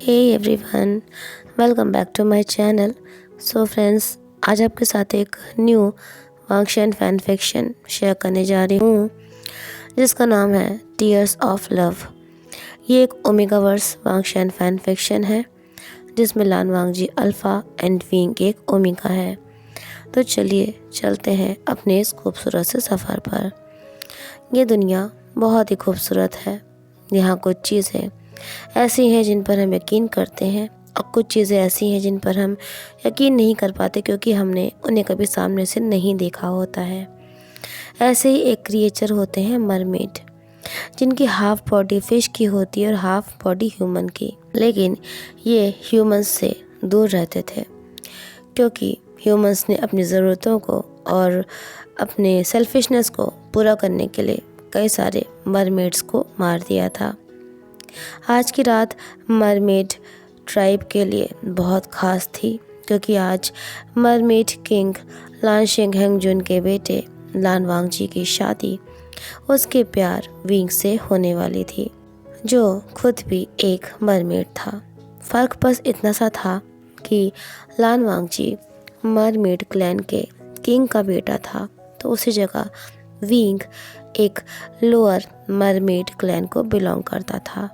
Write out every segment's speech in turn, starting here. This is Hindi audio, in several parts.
Hey everyone, welcome back to my channel. So friends, आज आपके साथ एक न्यू वांगशन फैन फिक्शन शेयर करने जा रही हूँ जिसका नाम है टीयर्स ऑफ लव। ये एक ओमेगावर्स वांगशन फैन फिक्शन है जिसमें लान वांगजी अल्फ़ा एंड विंग एक ओमेगा है। तो चलिए चलते हैं अपने इस खूबसूरत से सफ़र पर। ये दुनिया बहुत ही खूबसूरत है। यहाँ कुछ चीज़ें ऐसी हैं जिन पर हम यकीन करते हैं और कुछ चीज़ें ऐसी हैं जिन पर हम यकीन नहीं कर पाते क्योंकि हमने उन्हें कभी सामने से नहीं देखा होता है। ऐसे ही एक क्रिएचर होते हैं मरमेड, जिनकी हाफ बॉडी फिश की होती है और हाफ बॉडी ह्यूमन की। लेकिन ये ह्यूमंस से दूर रहते थे क्योंकि ह्यूमंस ने अपनी ज़रूरतों को और अपने सेल्फिशनेस को पूरा करने के लिए कई सारे मरमेड्स को मार दिया था। आज की रात मरमेड ट्राइब के लिए बहुत ख़ास थी क्योंकि आज मरमेड किंग लान शेंगहेंगजुन के बेटे लान वांगजी की शादी उसके प्यार विंग से होने वाली थी, जो खुद भी एक मरमेड था। फ़र्क बस इतना सा था कि लान वांगजी मरमेड क्लैन के किंग का बेटा था, तो उसी जगह विंग एक लोअर मरमेड क्लैन को बिलोंग करता था।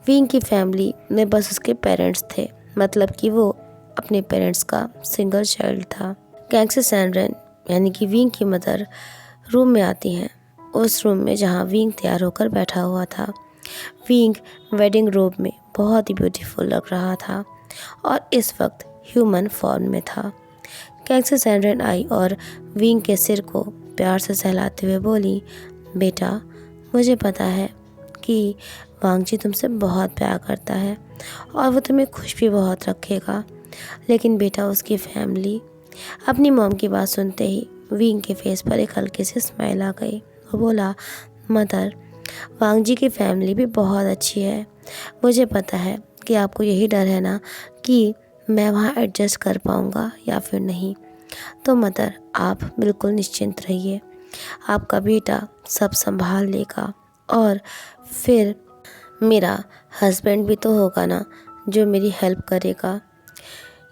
विंग की फैमिली में बस उसके पेरेंट्स थे, मतलब कि वो अपने पेरेंट्स का सिंगल चाइल्ड था। कैंगसे सैनरेन यानी कि विंग की मदर रूम में आती हैं, उस रूम में जहाँ विंग तैयार होकर बैठा हुआ था। विंग वेडिंग रोब में बहुत ही ब्यूटीफुल लग रहा था और इस वक्त ह्यूमन फॉर्म में था। कैंगसे सैनरेन आई और विंग के सिर को प्यार से सहलाते हुए बोली, बेटा मुझे पता है कि वांगजी तुमसे बहुत प्यार करता है और वो तुम्हें खुश भी बहुत रखेगा, लेकिन बेटा उसकी फैमिली। अपनी मॉम की बात सुनते ही विंग के फेस पर एक हल्की सी स्माइल आ गई। वो बोला, मदर वांगजी की फैमिली भी बहुत अच्छी है। मुझे पता है कि आपको यही डर है ना कि मैं वहाँ एडजस्ट कर पाऊँगा या फिर नहीं। तो मदर आप बिल्कुल निश्चिंत रहिए, आपका बेटा सब संभाल लेगा और फिर मेरा हस्बैंड भी तो होगा ना जो मेरी हेल्प करेगा।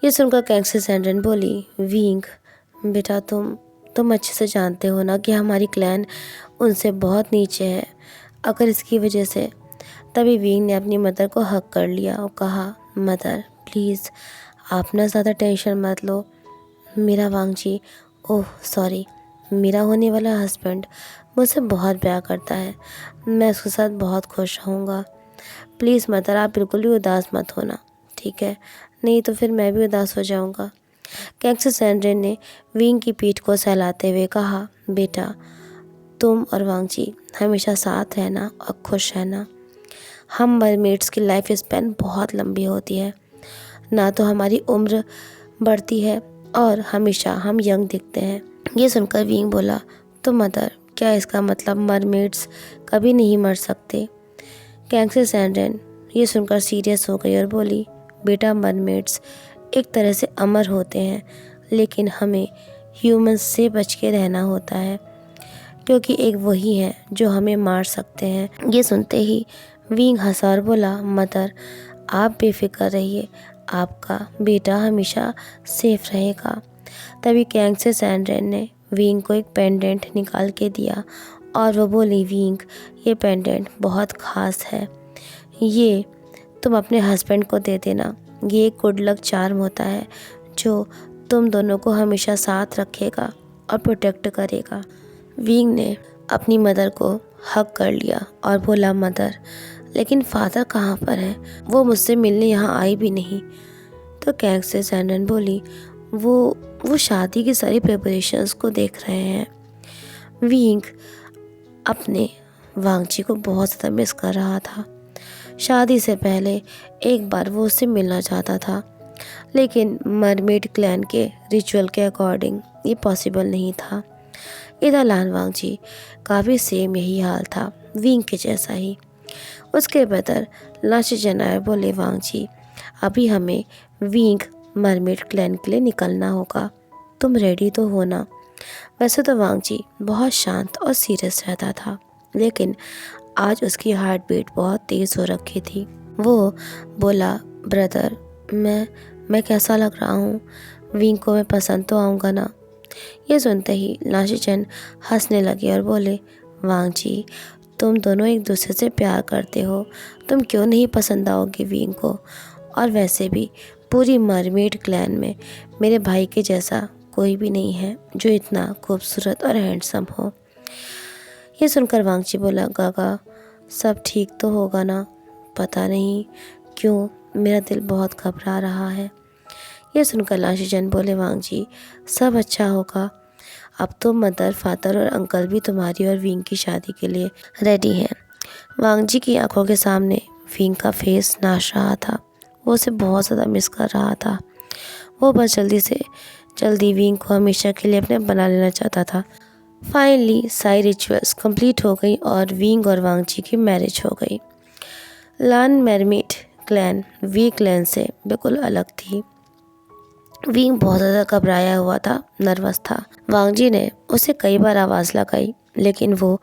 ये सुनकर कैंगसे सैनरेन बोली, विंग बेटा तुम अच्छे से जानते हो ना कि हमारी क्लैन उनसे बहुत नीचे है। अगर इसकी वजह से तभी विंग ने अपनी मदर को हक कर लिया और कहा, मदर प्लीज़ आप ना ज़्यादा टेंशन मत लो। मेरा वांगजी मेरा होने वाला हस्बैंड मुझसे बहुत प्यार करता है, मैं उसके साथ बहुत खुश रहूँगा। प्लीज़ मदर आप बिल्कुल भी उदास मत होना, ठीक है? नहीं तो फिर मैं भी उदास हो जाऊँगा। कैंगसे सैनरेन ने विंग की पीठ को सहलाते हुए कहा, बेटा तुम और वांगजी हमेशा साथ रहना और खुश रहना। हम मरमेड्स की लाइफ स्पैन बहुत लंबी होती है, ना तो हमारी उम्र बढ़ती है और हमेशा हम यंग दिखते हैं। ये सुनकर विंग बोला, तो मदर क्या इसका मतलब मरमेड्स कभी नहीं मर सकते? कैंगसे सैनरेन ये सुनकर सीरियस हो गई और बोली, बेटा मरमेड्स एक तरह से अमर होते हैं, लेकिन हमें ह्यूमंस से बच के रहना होता है क्योंकि एक वही है जो हमें मार सकते हैं। ये सुनते ही विंग हंसा और बोला, मदर आप बेफिक्र रहिए, आपका बेटा हमेशा सेफ रहेगा। तभी कैंगसे सैनरेन ने विंग को एक पेंडेंट निकाल के दिया और वो बोली, विंग ये पेंडेंट बहुत ख़ास है, ये तुम अपने हस्बैंड को दे देना। ये एक गुड लक चार्म होता है जो तुम दोनों को हमेशा साथ रखेगा और प्रोटेक्ट करेगा। विंग ने अपनी मदर को हक कर लिया और बोला, मदर लेकिन फादर कहाँ पर है? वो मुझसे मिलने यहाँ आई भी नहीं। तो कैंगसे सैनरेन बोली, वो शादी की सारी प्रिपरेशंस को देख रहे हैं। विंग अपने वांगजी को बहुत ज़्यादा मिस कर रहा था। शादी से पहले एक बार वो उससे मिलना चाहता था, लेकिन मरमेड क्लैन के रिचुअल के अकॉर्डिंग ये पॉसिबल नहीं था। इधर लान वांगजी का भी सेम यही हाल था, विंग के जैसा ही। उसके बदर लाशी जनाए बोले, वांगजी अभी हमें विंग मरमेड क्लैन के लिए निकलना होगा, तुम रेडी तो हो ना? वैसे तो वांगजी बहुत शांत और सीरियस रहता था, लेकिन आज उसकी हार्ट बीट बहुत तेज़ हो रखी थी। वो बोला, ब्रदर मैं कैसा लग रहा हूँ? विंग को मैं पसंद तो आऊँगा ना? ये सुनते ही लाशीचंद हंसने लगे और बोले, वांग जी, तुम दोनों एक दूसरे से प्यार करते हो, तुम क्यों नहीं पसंद आओगे विंग को? और वैसे भी पूरी मरमेड क्लैन में मेरे भाई के जैसा कोई भी नहीं है जो इतना खूबसूरत और हैंडसम हो। ये सुनकर वांगची बोला, गागा सब ठीक तो होगा ना? पता नहीं क्यों मेरा दिल बहुत घबरा रहा है। ये सुनकर लाशीचंद बोले, वांगजी सब अच्छा होगा। अब तो मदर, फादर और अंकल भी तुम्हारी और विंग की शादी के लिए रेडी हैं। वांगजी की आंखों के सामने विंग का फेस नाच रहा था। वो उसे बहुत ज़्यादा मिस कर रहा था। वो बस जल्दी से जल्दी विंग को हमेशा के लिए अपने बना लेना चाहता था। फाइनली सारी रिचुअल्स कंप्लीट हो गई और विंग और वांगजी की मैरिज हो गई। लान मरमेड क्लैन वी क्लैन से बिल्कुल अलग थी। विंग बहुत ज़्यादा घबराया हुआ था, नर्वस था। वांगजी ने उसे कई बार आवाज़ लगाई, लेकिन वो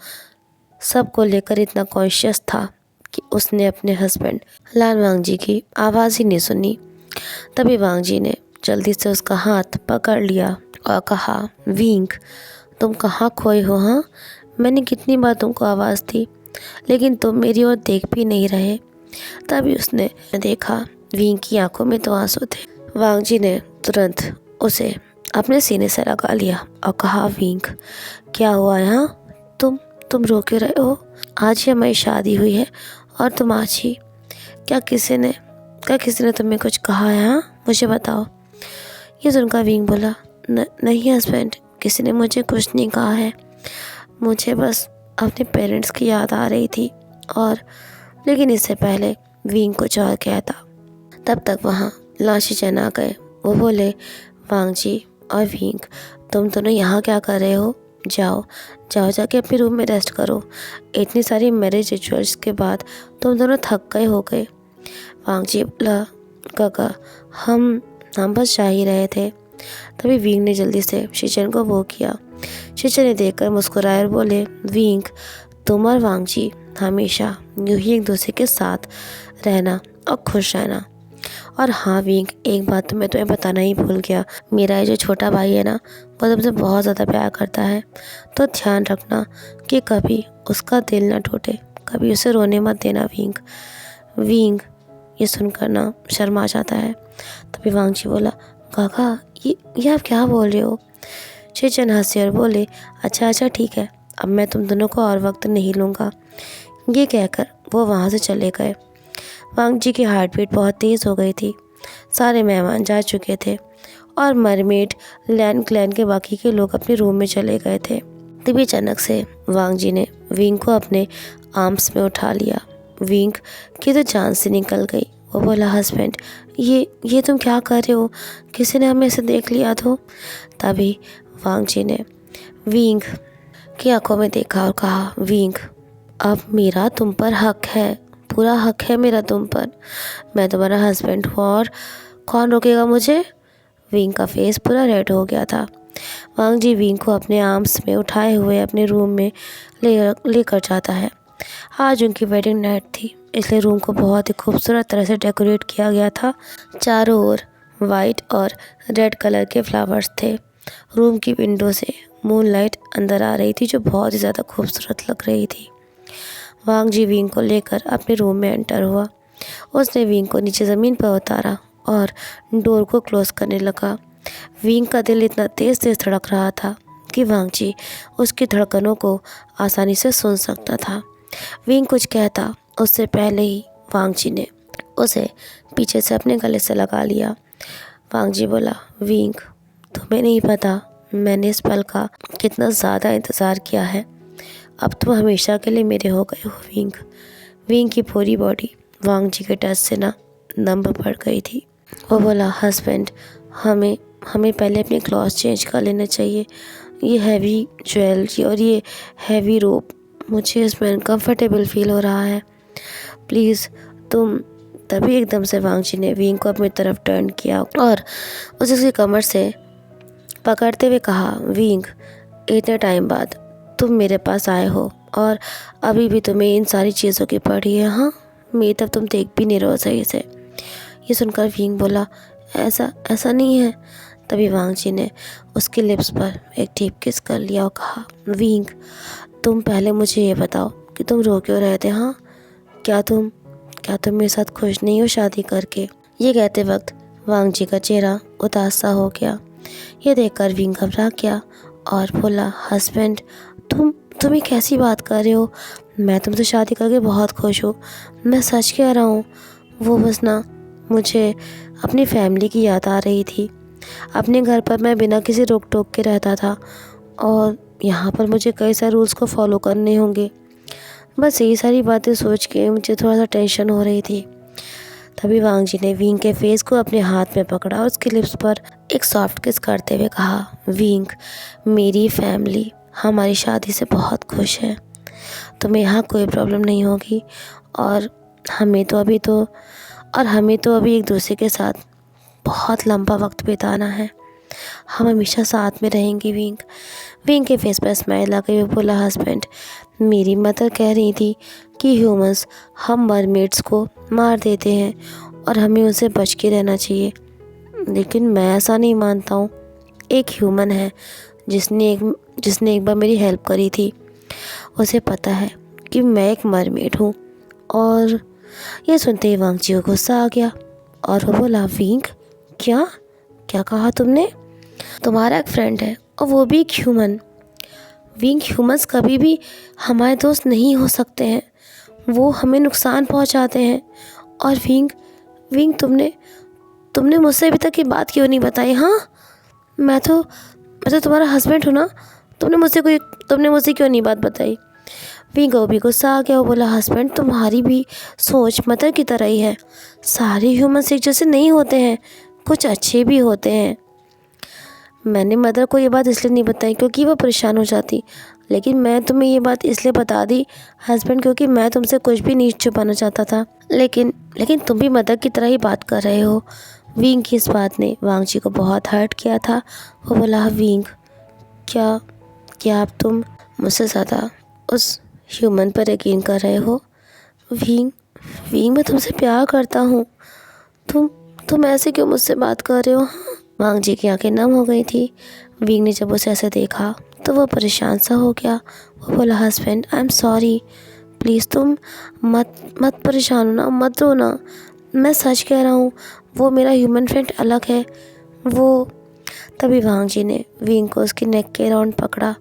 सबको लेकर इतना कॉन्शियस था कि उसने अपने हस्बैंड लान वांगजी की आवाज़ ही नहीं सुनी। तभी वांगजी ने जल्दी से उसका हाथ पकड़ लिया और कहा, विंग तुम कहाँ खोए हो? हाँ, मैंने कितनी बार तुमको आवाज़ दी, लेकिन तुम मेरी ओर देख भी नहीं रहे। तभी उसने देखा विंग की आंखों में तो आंसू थे। वांगजी ने तुरंत उसे अपने सीने से लगा लिया और कहा, विंग क्या हुआ यहाँ? तुम रो के रहे हो? आज ही हमारी शादी हुई है और तुम आज ही क्या किसी ने तुम्हें कुछ कहा है? हाँ, मुझे बताओ। ये सुनकर विंग बोला, नहीं हस्बैंड, किसी ने मुझे कुछ नहीं कहा है। मुझे बस अपने पेरेंट्स की याद आ रही थी। और लेकिन इससे पहले विंग कुछ और कहता, तब तक वहाँ लाशीचंद आ गए। वो बोले, वांगजी और विंग तुम दोनों यहाँ क्या कर रहे हो? जाओ जाके अपने रूम में रेस्ट करो। इतनी सारी मैरिज रिचुअल्स के बाद तुम दोनों थक गए हो गए। वांगजी बोला, काका हम बस जा ही रहे थे। तभी विंग ने जल्दी से शीचन को वो किया। शीचन ने देखकर मुस्कुराए और बोले, विंग तुम और वांगजी हमेशा यूं ही एक दूसरे के साथ रहना और खुश रहना। और हाँ विंग, एक बात तो मैं तुम्हें बताना ही भूल गया, मेरा ये जो छोटा भाई है ना, वो तुमसे बहुत ज़्यादा प्यार करता है। तो ध्यान रखना कि कभी उसका दिल ना टूटे, कभी उसे रोने मत देना विंग ये सुनकर ना शर्मा जाता है। तभी वांगजी बोला, काका ये आप क्या बोल रहे हो? शीचन हंसे और बोले, अच्छा ठीक है, अब मैं तुम दोनों को और वक्त नहीं लूँगा। ये कहकर वो वहाँ से चले गए। वांगजी की हार्ट बीट बहुत तेज़ हो गई थी। सारे मेहमान जा चुके थे और मरमेड लैन क्लैन के बाकी के लोग अपने रूम में चले गए थे। तभी अचानक से वांगजी ने विंग को अपने आर्म्स में उठा लिया। विंग की तो जान से निकल गई। वो बोला, हस्बैंड ये तुम क्या कर रहे हो? किसी ने हमें ऐसे देख लिया तो? तभी वांगजी ने विंग की आंखों में देखा और कहा, विंग अब मेरा तुम पर हक है, पूरा हक है मेरा तुम पर। मैं तुम्हारा हस्बैंड हूँ और कौन रोकेगा मुझे? विंग का फेस पूरा रेड हो गया था। वांगजी विंग को अपने आर्म्स में उठाए हुए अपने रूम में लेकर जाता है। आज उनकी वेडिंग नाइट थी, इसलिए रूम को बहुत ही खूबसूरत तरह से डेकोरेट किया गया था। चारों ओर वाइट और रेड कलर के फ्लावर्स थे। रूम की विंडो से मूनलाइट अंदर आ रही थी, जो बहुत ही ज़्यादा खूबसूरत लग रही थी। वांगजी विंग को लेकर अपने रूम में एंटर हुआ। उसने विंग को नीचे ज़मीन पर उतारा और डोर को क्लोज करने लगा। विंग का दिल इतना तेज़ धड़क रहा था कि वांगजी उसकी धड़कनों को आसानी से सुन सकता था। विंग कुछ कहता उससे पहले ही वांगजी ने उसे पीछे से अपने गले से लगा लिया। वांगजी बोला, विंग तुम्हें नहीं पता मैंने इस पल का कितना ज़्यादा इंतज़ार किया है। अब तुम हमेशा के लिए मेरे हो गए हो विंग की पूरी बॉडी वांगजी के टच से ना नम पड़ गई थी। वो बोला, हस्बैंड हमें पहले अपने क्लॉथ चेंज कर लेना चाहिए। ये हैवी ज्वेलरी और ये हैवी रोप, मुझे इसमें अनकम्फर्टेबल फील हो रहा है, प्लीज़ तुम। तभी एकदम से वांगजी ने विंग को अपनी तरफ टर्न किया और उसे उसकी कमर से पकड़ते हुए कहा, विंग इतने टाइम बाद तुम मेरे पास आए हो और अभी भी तुम्हें इन सारी चीज़ों की पड़ी है? हाँ मेरी तरफ तुम देख भी नहीं रहे हो सही से। ये सुनकर विंग बोला, ऐसा ऐसा नहीं है। तभी वांग जी ने उसके लिप्स पर एक डीप किस कर लिया और कहा, विंग तुम पहले मुझे ये बताओ कि तुम रो क्यों रहे थे? हाँ, क्या तुम मेरे साथ खुश नहीं हो शादी करके? ये कहते वक्त वांग जी का चेहरा उदास सा हो गया। ये देखकर विंग घबरा गया और बोला, हस्बैंड तुम ये कैसी बात कर रहे हो? मैं तुमसे शादी करके बहुत खुश हूँ, मैं सच कह रहा हूँ। वो बस ना मुझे अपनी फैमिली की याद आ रही थी। अपने घर पर मैं बिना किसी रोक टोक के रहता था और यहाँ पर मुझे कई सारे रूल्स को फॉलो करने होंगे। बस यही सारी बातें सोच के मुझे थोड़ा सा टेंशन हो रही थी। तभी वांग जी ने विंग के फेस को अपने हाथ में पकड़ा और उसके लिप्स पर एक सॉफ्ट किस करते हुए कहा, विंग मेरी फैमिली हमारी शादी से बहुत खुश है, तुम्हें यहाँ कोई प्रॉब्लम नहीं होगी और हमें तो अभी एक दूसरे के साथ बहुत लंबा वक्त बिताना है। हम हमेशा साथ में रहेंगे विंग के फेस पर स्माइल आ गई। वो बोला, हस्बैंड मेरी मदर कह रही थी कि ह्यूमंस हम मरमेड्स को मार देते हैं और हमें उनसे बच के रहना चाहिए, लेकिन मैं ऐसा नहीं मानता हूँ। एक ह्यूमन है जिसने एक बार मेरी हेल्प करी थी, उसे पता है कि मैं एक मरमेड हूँ। और ये सुनते ही वांग जी को गुस्सा आ गया और वो बोला, विंग क्या कहा तुमने? तुम्हारा एक फ्रेंड है और वो भी एक ह्यूमन। विंग ह्यूमंस कभी भी हमारे दोस्त नहीं हो सकते हैं, वो हमें नुकसान पहुंचाते हैं। और विंग तुमने मुझसे अभी तक ये बात क्यों नहीं बताई? हाँ, मैं तो तुम्हारा हस्बैंड हूँ ना, तुमने मुझसे क्यों नहीं बात बताई? विंग को भी गुस्सा आ गया। वो बोला, हस्बैंड तुम्हारी भी सोच मदर की तरह ही है। सारे ह्यूमंस एक जैसे नहीं होते हैं, कुछ अच्छे भी होते हैं। मैंने मदर को ये बात इसलिए नहीं बताई क्योंकि वो परेशान हो जाती, लेकिन मैं तुम्हें ये बात इसलिए बता दी हस्बैंड क्योंकि मैं तुमसे कुछ भी नहीं छुपाना चाहता था। लेकिन तुम भी मदर की तरह ही बात कर रहे हो। विंग की इस बात ने वांग जी को बहुत हर्ट किया था। वो बोला, विंग क्या अब तुम मुझसे ज़्यादा उस ह्यूमन पर यकीन कर रहे हो? विंग मैं तुमसे प्यार करता हूँ, तुम ऐसे क्यों मुझसे बात कर रहे हो? वांग जी की आंखें नम हो गई थी। विंग ने जब उसे ऐसे देखा तो वो परेशान सा हो गया। वो बोला, husband I am sorry, please तुम मत परेशान होना, मत रोना, मैं सच कह रहा हूँ, वो मेरा ह्यूमन फ्रेंड अलग है। वो तभी वांग जी ने विंग को उसकी नेक के राउंड पकड़ा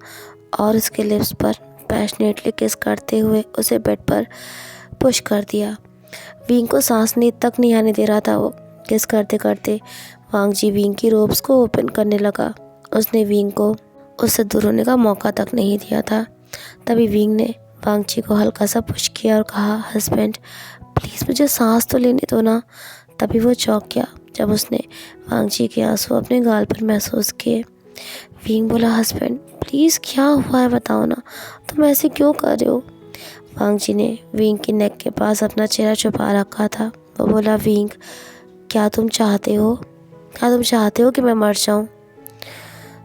और उसके लिप्स पर पैशनेटली किस करते हुए उसे बेड पर पुश कर दिया। विंग को सांस तक नहीं आने दे रहा था। वो किस करते करते वांग जी विंग की रोब्स को ओपन करने लगा। उसने विंग को उससे दूर होने का मौका तक नहीं दिया था। तभी विंग ने वांग जी को हल्का सा पुश किया और कहा, हस्बैंड प्लीज़ मुझे सांस तो लेने दो ना। तभी वो चौंक गया जब उसने वांग जी के आंसू अपने गाल पर महसूस किए। विंग बोला, हस्बैंड प्लीज़ क्या हुआ है बताओ ना, तुम ऐसे क्यों कर रहे हो? वांग जी ने विंग की नेक के पास अपना चेहरा छुपा रखा था। वो बोला, विंग क्या तुम चाहते हो कि मैं मर जाऊँ?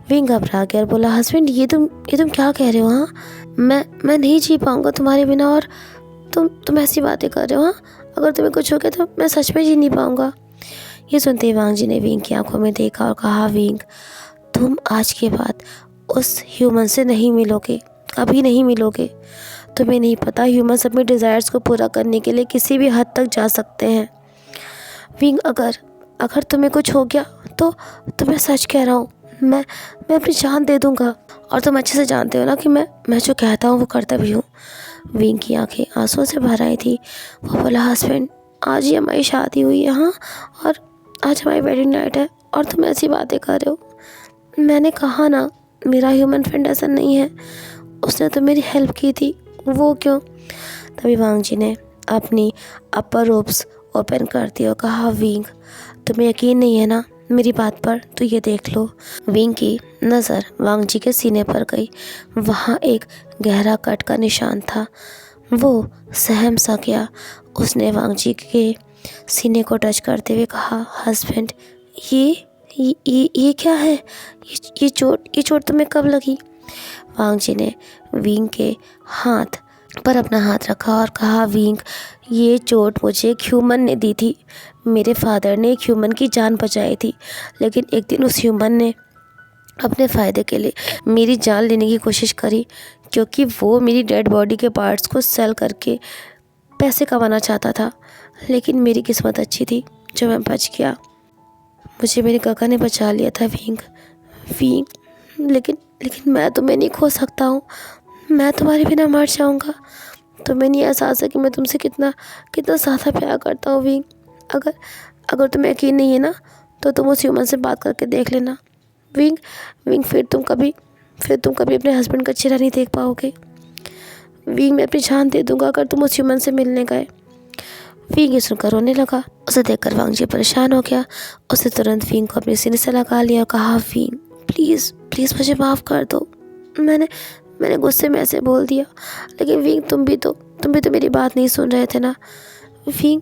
विंग घबरा गया और बोला, हस्बैंड ये तुम क्या कह रहे हो? हाँ, मैं नहीं जी पाऊँगा तुम्हारे बिना और तुम ऐसी बातें कर रहे हो? हाँ, अगर तुम्हें कुछ हो गया तो मैं सच में जी नहीं पाऊँगा। ये सुनते ही वांग जी ने विंग की आंखों में देखा और कहा, विंग तुम आज के बाद उस ह्यूमन से नहीं मिलोगे, कभी नहीं मिलोगे। तुम्हें नहीं पता ह्यूमंस अपने डिज़ायर्स को पूरा करने के लिए किसी भी हद तक जा सकते हैं। विंग अगर तुम्हें कुछ हो गया तो मैं सच कह रहा हूँ, मैं अपनी जान दे दूँगा और तुम अच्छे से जानते हो ना कि मैं जो कहता हूँ वो करता भी हूँ। विंग की आंखें आंसुओं से भर आई थी। वो बोला, हस्बैंड आज ही हमारी शादी हुई है, हाँ, और आज हमारी वेडिंग नाइट है और तुम ऐसी बातें कर रहे हो। मैंने कहा ना मेरा ह्यूमन फ्रेंड ऐसा नहीं है, उसने तो मेरी हेल्प की थी, वो क्यों? तभी वांग जी ने अपनी अपर रोब्स ओपन कर दी और कहा, विंग तुम्हें यकीन नहीं है ना मेरी बात पर, तो ये देख लो। विंग की नज़र वांग जी के सीने पर गई। वहाँ एक गहरा कट का निशान था। वो सहम सा गया। उसने वांग जी के सीने को टच करते हुए कहा, हस्बैंड ये क्या है? ये चोट तुम्हें कब लगी? वांग जी ने विंग के हाथ पर अपना हाथ रखा और कहा, विंग, ये चोट मुझे एक ह्यूमन ने दी थी। मेरे फादर ने एक ह्यूमन की जान बचाई थी, लेकिन एक दिन उस ह्यूमन ने अपने फ़ायदे के लिए मेरी जान लेने की कोशिश करी, क्योंकि वो मेरी डेड बॉडी के पार्ट्स को सेल करके पैसे कमाना चाहता था। लेकिन मेरी किस्मत अच्छी थी जो मैं बच गया। मुझे मेरे काका ने बचा लिया था, विंग। विंग, लेकिन लेकिन मैं तुम्हें नहीं खो सकता हूँ। मैं तुम्हारे बिना मर जाऊँगा। तुम्हें नहीं एहसास है कि मैं तुमसे कितना कितना ज़्यादा प्यार करता हूँ, विंग। अगर अगर तुम्हें यकीन नहीं है ना, तो तुम उस ह्यूमन से बात करके देख लेना, विंग। विंग, फिर तुम कभी अपने हस्बैंड का चेहरा नहीं देख पाओगे। विंग, मैं अपनी जान दे दूँगा अगर तुम उस ह्यूमन से मिलने गए। विंग ये सुनकर रोने लगा। उसे देखकर वांग जी परेशान हो गया। उसे तुरंत विंग को अपने सीने से लगा लिया और कहा, विंग, प्लीज़ प्लीज़ मुझे माफ़ कर दो। मैंने गुस्से में ऐसे बोल दिया। लेकिन विंग, तुम भी तो मेरी बात नहीं सुन रहे थे ना। विंग,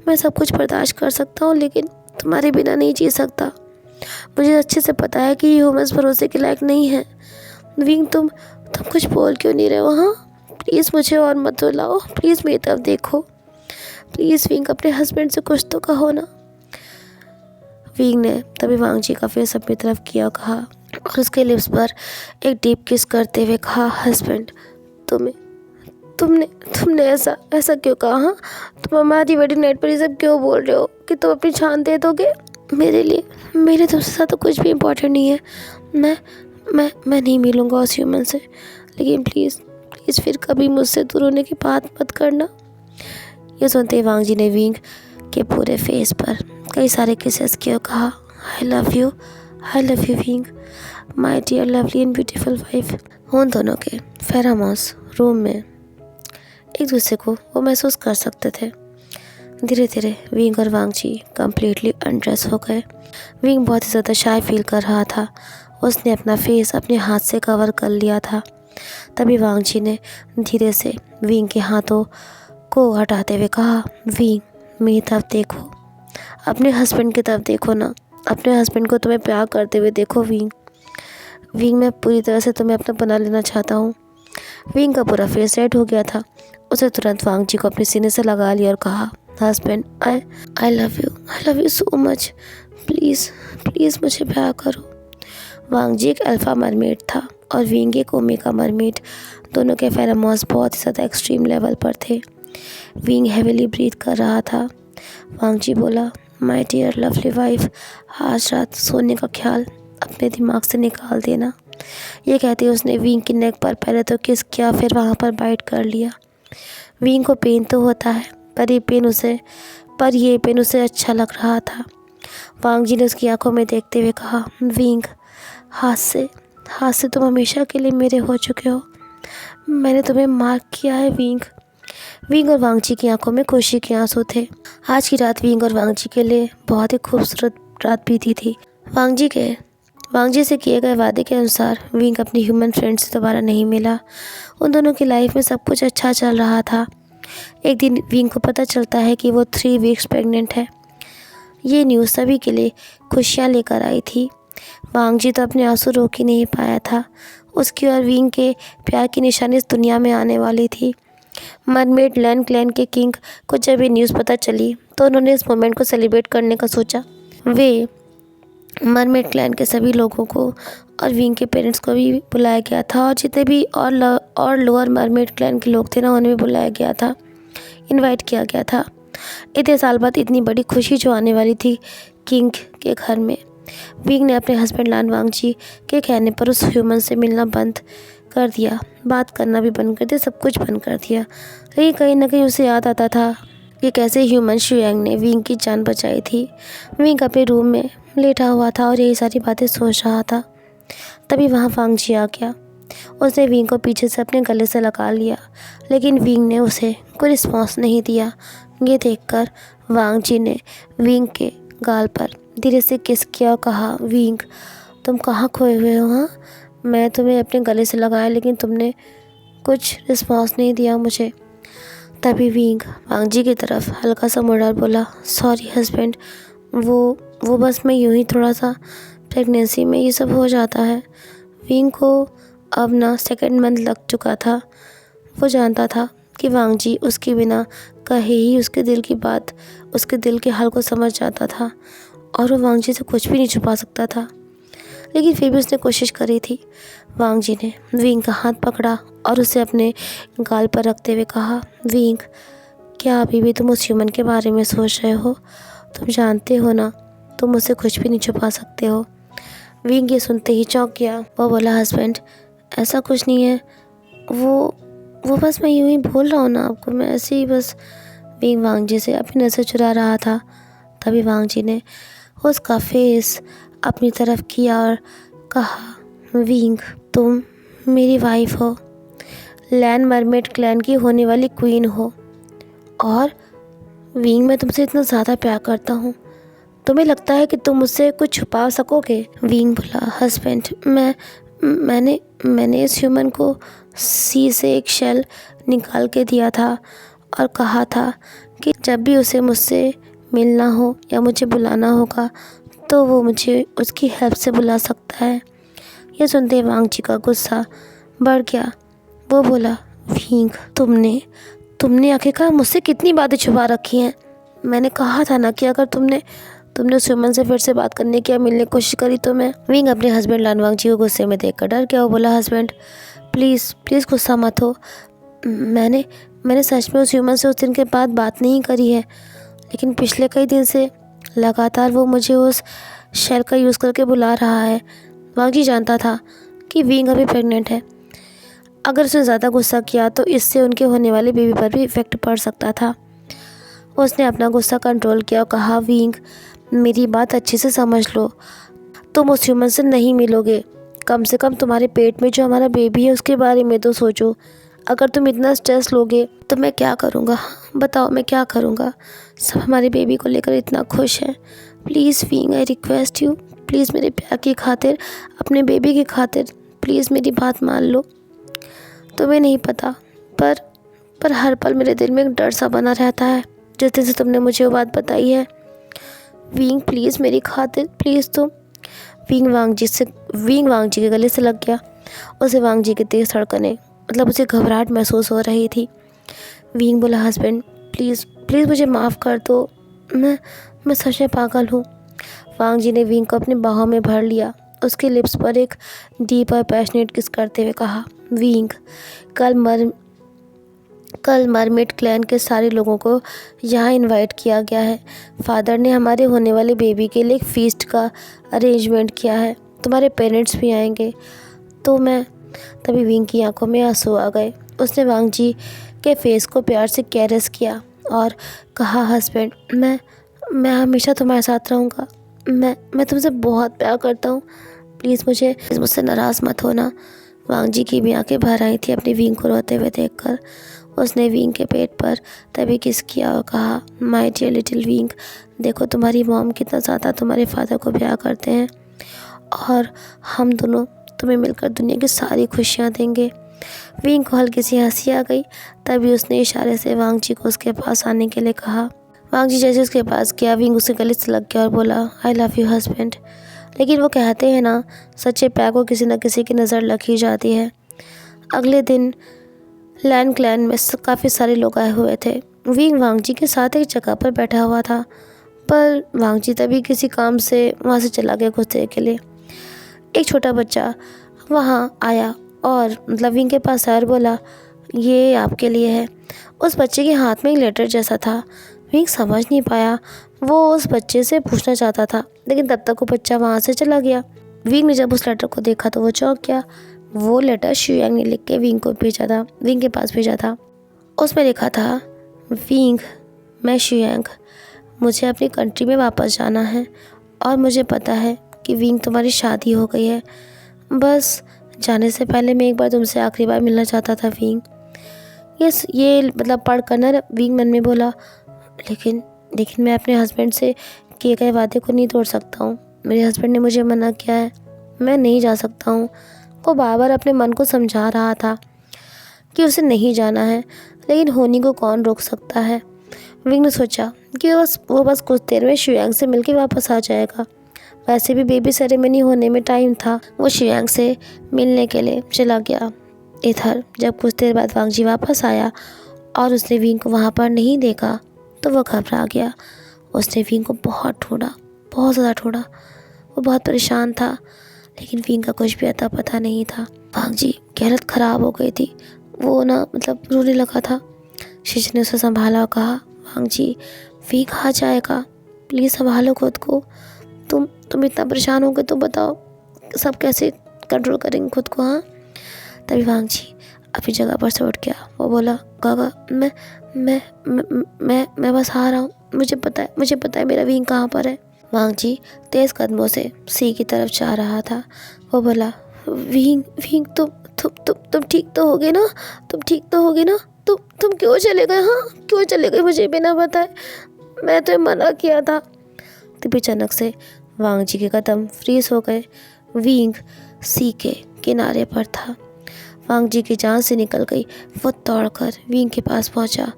मैं सब कुछ बर्दाश्त कर सकता हूँ, लेकिन तुम्हारे बिना नहीं जी सकता। मुझे अच्छे से पता है कि ये ह्यूमन्स भरोसे के लायक नहीं है। विंग, तुम कुछ बोल क्यों नहीं रहे हो? हाँ, प्लीज़ मुझे और मत रुलाओ। प्लीज़ मेरी तरफ देखो। प्लीज़ विंग, अपने हस्बैंड से कुछ तो कहो ना। विंग ने तभी वांग जी का फेस अपनी तरफ किया, कहा, और उसके लिप्स पर एक डीप किस करते हुए कहा, हस्बैंड, तुमने ऐसा क्यों कहा? हाँ, तुम हमारी वेडिंग नाइट पर ये सब क्यों बोल रहे हो कि तुम अपनी जान दे दोगे? मेरे तुमसे साथ तो कुछ भी इम्पोर्टेंट नहीं है। मैं नहीं मिलूँगा उस ह्यूमन से, लेकिन प्लीज़ प्लीज़ फिर कभी मुझसे दूर होने की बात मत करना। ये सुनते ही वांग जी ने विंग के पूरे फेस पर कई सारे किसेस किए और कहा, I love you Wing, my dear lovely and beautiful wife. उन दोनों के फेरामोन्स रूम में एक दूसरे को वो महसूस कर सकते थे। धीरे धीरे विंग और वांग जी कम्प्लीटली अनड्रेस हो गए। विंग बहुत ही ज़्यादा शाय फील कर रहा था। उसने अपना फेस अपने हाथ से कवर कर लिया था। तभी वांग जी ने धीरे से विंग के हाथों को हटाते हुए कहा, विंग, मेरी तरफ देखो, अपने हस्बैंड की तरफ देखो ना। अपने हस्बैंड को तुम्हें प्यार करते हुए देखो, विंग। विंग, मैं पूरी तरह से तुम्हें अपना बना लेना चाहता हूँ। विंग का पूरा फेस रेड हो गया था। उसे तुरंत वांग जी को अपने सीने से लगा लिया और कहा, husband, I love you so much. Please मुझे प्यार करो। वांग जी एक अल्फ़ा मरमेड था और विंग एक ओमेगा मरमेड। दोनों के फेरोमोन्स बहुत ही ज़्यादा एक्सट्रीम लेवल पर थे। विंग हेविली ब्रीथ कर रहा था। वांग जी बोला, माय डियर लवली वाइफ, आज रात सोने का ख्याल अपने दिमाग से निकाल देना। ये कहते उसने विंग की नेक पर पहले तो किस किया, फिर वहाँ पर बाइट कर लिया। विंग को पेन तो होता है, पर ये पेन उसे अच्छा लग रहा था। वांग जी ने उसकी आंखों में देखते हुए कहा, विंग, हाथ से तुम हमेशा के लिए मेरे हो चुके हो। मैंने तुम्हें मार्क किया है, विंग और वांग जी की आंखों में खुशी के आंसू थे। आज की रात विंग और वांग जी के लिए बहुत ही खूबसूरत रात बीती थी। वांग जी से किए गए वादे के अनुसार विंग अपनी ह्यूमन फ्रेंड से दोबारा नहीं मिला। उन दोनों की लाइफ में सब कुछ अच्छा चल रहा था। एक दिन विंग को पता चलता है कि वो 3 वीक्स प्रेग्नेंट है। ये न्यूज़ सभी के लिए खुशियाँ लेकर आई थी। वांग जी तो अपने आंसू रोक ही नहीं पाया था। उसकी और विंग के प्यार की निशानी इस दुनिया में आने वाली थी। मरमेड लैंड क्लैन के किंग को जब ये न्यूज़ पता चली तो उन्होंने इस मोमेंट को सेलिब्रेट करने का सोचा। वे मरमेड क्लैन के सभी लोगों को और विंग के पेरेंट्स को भी बुलाया गया था, और जितने भी और लोअर मरमेड क्लैन के लोग थे ना, उन्हें भी बुलाया गया था, इनवाइट किया गया था। इतने साल बाद इतनी बड़ी खुशी जो आने वाली थी किंग के घर में। विंग ने अपने हस्बैंड लान वांग जी के कहने पर उस ह्यूमन से मिलना बंद कर दिया, बात करना भी बंद कर दिया, सब कुछ बंद कर दिया। लेकिन कहीं ना कहीं उसे याद आता था कि कैसे ह्यूमन शुयांग ने विंग की जान बचाई थी। विंग अपने रूम में लेटा हुआ था और यही सारी बातें सोच रहा था। तभी वहाँ वांग जी आ गया। उसने विंग को पीछे से अपने गले से लगा लिया, लेकिन विंग ने उसे कोई रिस्पॉन्स नहीं दिया। ये देखकर वांग जी ने विंग के गाल पर धीरे से किस किया और कहा, विंग, तुम कहाँ खोए हुए हो? हाँ, मैं तुम्हें अपने गले से लगाया, लेकिन तुमने कुछ रिस्पॉन्स नहीं दिया मुझे। तभी विंग वांग जी की तरफ हल्का सा मुड़ा और बोला, सॉरी हस्बैंड, वो बस मैं यूँ ही थोड़ा सा प्रेगनेंसी में ये सब हो जाता है। विंग को अब ना 2nd मंथ लग चुका था। वो जानता था कि वांग जी उसके बिना कहे ही उसके दिल की बात, उसके दिल के हाल को समझ जाता था और वो वांग जी से कुछ भी नहीं छुपा सकता था। लेकिन फिर भी उसने कोशिश करी थी। वांग जी ने विंग का हाथ पकड़ा और उसे अपने गाल पर रखते हुए कहा, विंग, क्या अभी भी तुम उस ह्यूमन के बारे में सोच रहे हो? तुम जानते हो ना, तुम मुझसे कुछ भी नहीं छुपा सकते हो। विंग ये सुनते ही चौंक गया। वो बोला, हस्बैंड, ऐसा कुछ नहीं है, वो बस मैं यूं ही बोल रहा हूँ ना आपको, मैं ऐसे ही बस। विंग वांग जी से अपनी नज़र चुरा रहा था। तभी वांग जी ने उसका फेस अपनी तरफ किया और कहा, विंग, तुम मेरी वाइफ हो, लैंड मरमेड क्लैन की होने वाली क्वीन हो, और विंग, मैं तुमसे इतना ज़्यादा प्यार करता हूँ, तुम्हें लगता है कि तुम मुझसे कुछ छुपा सकोगे? विंग बोला, हस्बैंड, मैंने इस ह्यूमन को सी से एक शेल निकाल के दिया था और कहा था कि जब भी उसे मुझसे मिलना हो या मुझे बुलाना होगा तो वो मुझे उसकी हेल्प से बुला सकता है। ये सुनते वांग जी का गुस्सा बढ़ गया। वो बोला, विंग, तुमने आखिरकार मुझसे कितनी बातें छुपा रखी हैं? मैंने कहा था ना कि अगर तुमने उस ह्यूमन से फिर से बात करने की या मिलने की कोशिश करी तो मैं। विंग अपने हस्बैंड लानवांग जी को गुस्से में देखकर डर गया। वो बोला, हस्बैंड, प्लीज़ गुस्सा मत हो। मैंने सच में उस ह्यूमन से उस दिन के बाद बात नहीं करी है, लेकिन पिछले कई दिन से लगातार वो मुझे उस शेल का यूज़ करके बुला रहा है। वांग जी जानता था कि विंग अभी प्रेग्नेंट है। अगर उसने ज़्यादा गुस्सा किया तो इससे उनके होने वाले बेबी पर भी इफ़ेक्ट पड़ सकता था। उसने अपना गुस्सा कंट्रोल किया और कहा, विंग, मेरी बात अच्छे से समझ लो, तुम उस ह्यूमन से नहीं मिलोगे। कम से कम तुम्हारे पेट में जो हमारा बेबी है उसके बारे में तो सोचो। अगर तुम इतना स्ट्रेस लोगे तो मैं क्या करूँगा? बताओ, मैं क्या करूँगा? सब हमारे बेबी को लेकर इतना खुश हैं। Please wing, I request you, please मेरे प्यार की खातिर, अपने बेबी की खातिर, प्लीज़ मेरी बात मान लो। तुम्हें नहीं पता, पर हर पल मेरे दिल में एक डर सा बना रहता है जिस दिन से तुमने मुझे वो बात बताई है। विंग, प्लीज़ मेरी खातिर, प्लीज़ तुम। विंग वांग जी के गले से लग गया। उसे वांग जी की तेज़ धड़कनें, मतलब उसे घबराहट महसूस हो रही थी। विंग बोला, हस्बैंड, प्लीज़ मुझे माफ़ कर दो, मैं सच में पागल हूँ। वांग जी ने विंग को अपनी बाहों में भर लिया। उसके लिप्स पर एक डीप और पैशनेट किस करते हुए कहा, विंग, कल मरमेड क्लैन के सारे लोगों को यहाँ इनवाइट किया गया है। फादर ने हमारे होने वाले बेबी के लिए एक फीस्ट का अरेंजमेंट किया है। तुम्हारे पेरेंट्स भी आएंगे। तो मैं तभी विंग की आंखों में आंसू आ गए। उसने वांग जी के फेस को प्यार से कैरेस किया और कहा, हस्बैंड, मैं हमेशा तुम्हारे साथ रहूँगा। मैं तुमसे बहुत प्यार करता हूँ। प्लीज़ मुझसे नाराज़ मत होना। वांग जी की भी आंखें भर आई थी अपनी विंग को रोते हुए देखकर। उसने विंग के पेट पर तभी किस किया और कहा, माय डियर लिटिल विंग, देखो तुम्हारी मॉम कितना ज़्यादा तुम्हारे फादर को प्यार करते हैं और हम दोनों तुम्हें मिलकर दुनिया की सारी खुशियाँ देंगे। विंग को हल्की सी हंसी आ गई। तभी उसने इशारे से वांग जी को उसके पास आने के लिए कहा। वांग जी जैसे उसके पास गया, विंग उसके गले से लग गया और बोला, आई लव यू हस्बैंड। लेकिन वो कहते हैं ना, सच्चे प्यार को किसी न किसी की नज़र लग ही जाती है। अगले दिन लैंड क्लैन में काफ़ी सारे लोग आए हुए थे। विंग वांग जी के साथ एक जगह पर बैठा हुआ था, पर वांग जी तभी किसी काम से वहाँ से चला गया कुछ देर के लिए। एक छोटा बच्चा वहाँ आया और विंग के पास आया और बोला, ये आपके लिए है। उस बच्चे के हाथ में एक लेटर जैसा था। विंग समझ नहीं पाया। वो उस बच्चे से पूछना चाहता था, लेकिन तब तक वो बच्चा वहाँ से चला गया। विंग ने जब उस लेटर को देखा तो वो चौंक गया। वो लेटर शुयांग ने लिख के विंग के पास भेजा था। उसमें लिखा था, विंग, मैं शुयांग, मुझे अपनी कंट्री में वापस जाना है और मुझे पता है कि विंग तुम्हारी शादी हो गई है। बस जाने से पहले मैं एक बार तुमसे आखिरी बार मिलना चाहता था विंग। ये पढ़ कर ना विंग मन में बोला, लेकिन मैं अपने हस्बैंड से किए गए वादे को नहीं तोड़ सकता हूँ। मेरे हस्बैंड ने मुझे मना किया है, मैं नहीं जा सकता हूँ। वो बार अपने मन को समझा रहा था कि उसे नहीं जाना है, लेकिन होनी को कौन रोक सकता है। विंग ने सोचा कि वो बस कुछ देर में शुयांग से मिलकर वापस आ जाएगा। वैसे भी बेबी सेरेमनी होने में टाइम था। वो शुयांग से मिलने के लिए चला गया। इधर जब कुछ देर बाद वांगजी वापस आया और उसने विंग को वहाँ पर नहीं देखा तो वह घबरा गया। उसने विंग को बहुत ढूंढा, बहुत ज़्यादा ढूंढा। वो बहुत परेशान था, लेकिन विंग का कुछ भी अता पता नहीं था। वांगजी की हालत ख़राब हो गई थी। वो ना मतलब रोने लगा था। शिशिर ने उसे संभाला और कहा, वांगजी विंग आ जाएगा, प्लीज़ संभालो खुद को। तुम इतना परेशान हो गए तो बताओ सब कैसे कंट्रोल करेंगे खुद को। हाँ, तभी वांगजी अपनी जगह पर से उठ गया। वो बोला, गागा मैं बस आ रहा हूँ, मुझे पता है मेरा विंग कहाँ पर है। वांगजी तेज़ कदमों से सी की तरफ जा रहा था। वो बोला, विंग तुम ठीक तो होगे ना? तुम ठीक तो होगे ना? तुम क्यों चले गए? हाँ, क्यों चले गए मुझे बिना बताए? मैं तो मना किया था। तभी अचानक से वांगजी के कदम फ्रीज हो गए। विंग सी के किनारे पर था। वांगजी की जान से निकल गई। वो दौड़कर विंग के पास पहुंचा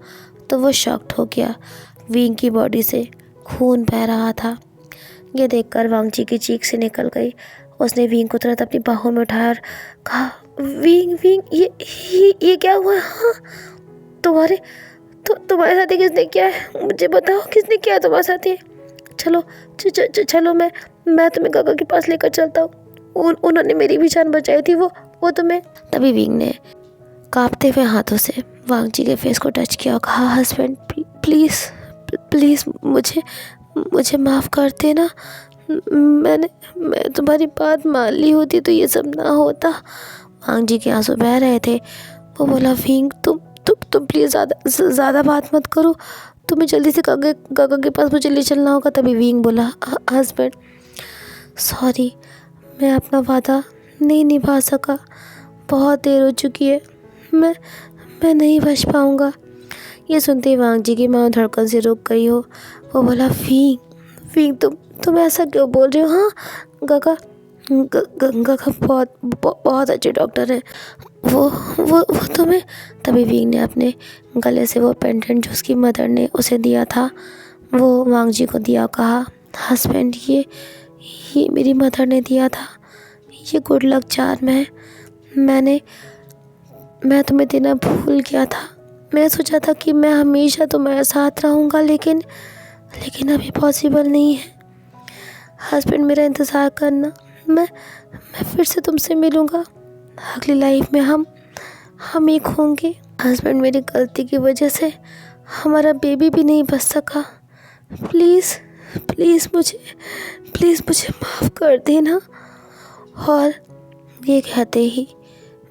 तो वो शॉक्ड हो गया। विंग की बॉडी से खून बह रहा था। ये देखकर वांगजी की चीख से निकल गई। उसने विंग को तुरंत अपनी बाहों में उठाया और कहा, विंग ये क्या हुआ? हाँ, तुम्हारे साथ ये किसने किया है? मुझे बताओ, किसने किया है तुम्हारे साथ ये? चलो मैं तुम्हें गागा के पास लेकर चलता हूँ। उन्होंने मेरी भी जान बचाई थी। वो तुम्हें। तभी विंग ने कांपते हुए हाथों से वांगजी के फेस को टच किया और कहा, हस्बैंड प्लीज़ मुझे माफ़ कर देना। मैं तुम्हारी बात मान ली होती तो ये सब ना होता। वांगजी के आंसू बह रहे थे। वो बोला, विंग तुम प्लीज़ ज़्यादा बात मत करो। तुम्हें जल्दी से गागा के पास मुझे ले चलना होगा। तभी विंग बोला, हस्बैंड सॉरी, मैं अपना वादा नहीं निभा सका। बहुत देर हो चुकी है। मैं नहीं बच पाऊँगा। ये सुनते ही वांगजी की माँ धड़कन से रुक गई हो। वो बोला, विंग तुम ऐसा क्यों बोल रहे हो? हाँ, गागा बहुत अच्छे डॉक्टर हैं। वो तुम्हें। तभी विंग ने अपने गले से वो पेंडेंट जो उसकी मदर ने उसे दिया था वो वांगजी को दिया। कहा, हस्बैंड ये मेरी मदर ने दिया था। ये गुड लक चार्म है। मैं तुम्हें देना भूल गया था। मैं सोचा था कि मैं हमेशा तुम्हारे साथ रहूँगा, लेकिन अभी पॉसिबल नहीं है। हस्बैंड मेरा इंतज़ार करना, मैं फिर से तुमसे मिलूँगा। अगली लाइफ में हम एक होंगे। हस्बैंड मेरी गलती की वजह से हमारा बेबी भी नहीं बच सका। प्लीज़ मुझे माफ़ कर देना। और ये कहते ही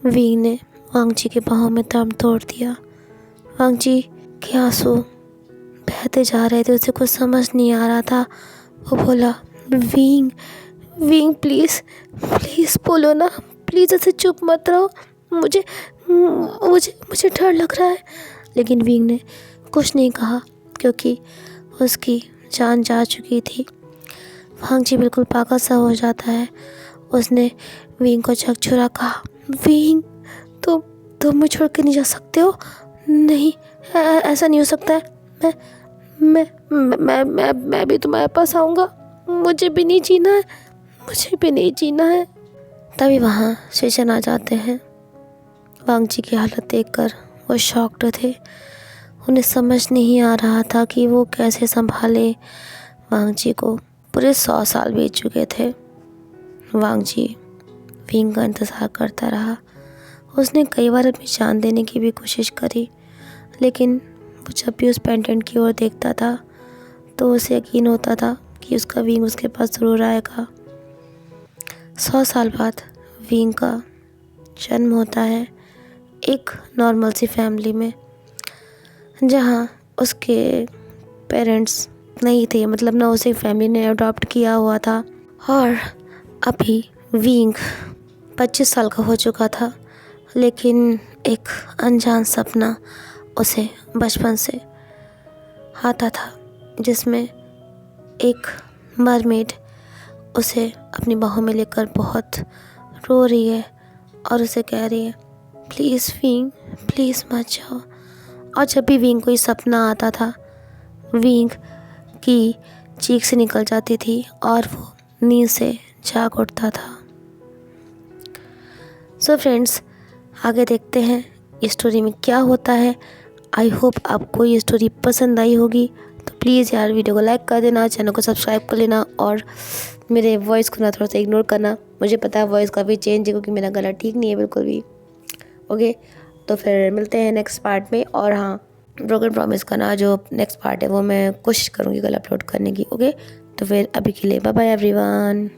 विंग ने वांगजी के बाहों में दम तोड़ दिया। वांगजी के आंसू बहते जा रहे थे। उसे कुछ समझ नहीं आ रहा था। वो बोला, विंग प्लीज़ बोलो ना, प्लीज़ ऐसे चुप मत रहो। मुझे डर लग रहा है। लेकिन विंग ने कुछ नहीं कहा क्योंकि उसकी जान जा चुकी थी। वांगजी बिल्कुल पागल सा हो जाता है। उसने विंग को झकझोरा, कहा, विंग तुम मुझे छोड़ के नहीं जा सकते हो। नहीं, ऐसा नहीं हो सकता है। मैं भी तुम्हारे पास आऊँगा। मुझे भी नहीं जीना है। तभी वहाँ शेषन आ जाते हैं। वांगजी की हालत देखकर वो शॉक्ड थे। उन्हें समझ नहीं आ रहा था कि वो कैसे संभाले वांगजी को। पूरे 100 साल बीत चुके थे। वांगजी विंग का इंतज़ार करता रहा। उसने कई बार अपनी जान देने की भी कोशिश करी, लेकिन वो जब भी उस पेंडेंट की ओर देखता था तो उसे यकीन होता था कि उसका विंग उसके पास ज़रूर आएगा। 100 साल बाद विंग का जन्म होता है एक नॉर्मल सी फैमिली में, जहाँ उसके पेरेंट्स नहीं थे। मतलब ना उसे फैमिली ने अडॉप्ट किया हुआ था। और अभी विंग 25 साल का हो चुका था, लेकिन एक अनजान सपना उसे बचपन से आता था, जिसमें एक मरमेड उसे अपनी बाहों में लेकर बहुत रो रही है और उसे कह रही है, प्लीज़ विंग, प्लीज़ मत जाओ। और जब भी विंग को ये सपना आता था, विंग की चीख से निकल जाती थी और वो नींद से जाग उठता था। सो फ्रेंड्स, आगे देखते हैं इस स्टोरी में क्या होता है। आई होप आपको ये स्टोरी पसंद आई होगी। तो प्लीज़ यार वीडियो को लाइक कर देना, चैनल को सब्सक्राइब कर लेना और मेरे वॉइस को ना थोड़ा सा इग्नोर करना। मुझे पता है वॉइस काफ़ी चेंज है क्योंकि मेरा गला ठीक नहीं है बिल्कुल भी। ओके, तो फिर मिलते हैं नेक्स्ट पार्ट में। और हाँ, ब्रोकन प्रॉमिस का ना जो नेक्स्ट पार्ट है वो मैं कोशिश करूँगी कल अपलोड करने की। ओके, तो फिर अभी के लिए बाय बाय एवरीवन।